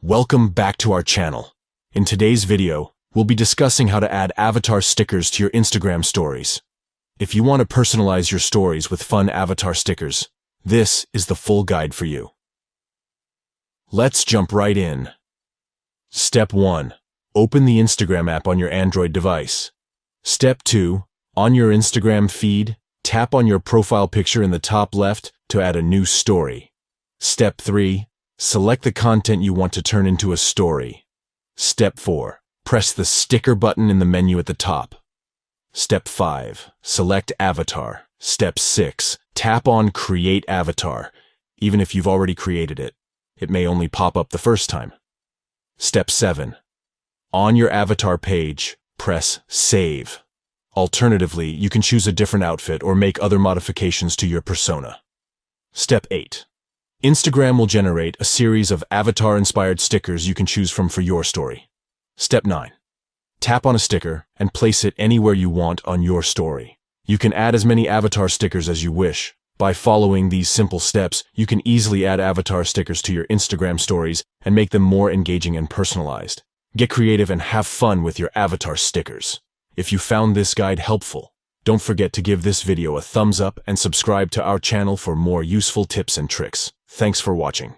Welcome back to our channel. In today's video, we'll be discussing how to add avatar stickers to your Instagram stories. If you want to personalize your stories with fun avatar stickers, this is the full guide for you. Let's jump right in. Step 1. Open the Instagram app on your Android device. Step 2. On your Instagram feed, tap on your profile picture in the top left to add a new story. Step 3. Select the content you want to turn into a story. Step 4. Press the sticker button in the menu at the top. Step 5. Select avatar. Step 6. Tap on Create Avatar. Even if you've already created it, it may only pop up the first time. Step 7. On your avatar page, press Save. Alternatively, you can choose a different outfit or make other modifications to your persona. Step 8. Instagram will generate a series of avatar-inspired stickers you can choose from for your story. Step 9. Tap on a sticker and place it anywhere you want on your story. You can add as many avatar stickers as you wish. By following these simple steps, you can easily add avatar stickers to your Instagram stories and make them more engaging and personalized. Get creative and have fun with your avatar stickers. If you found this guide helpful, don't forget to give this video a thumbs up and subscribe to our channel for more useful tips and tricks. Thanks for watching.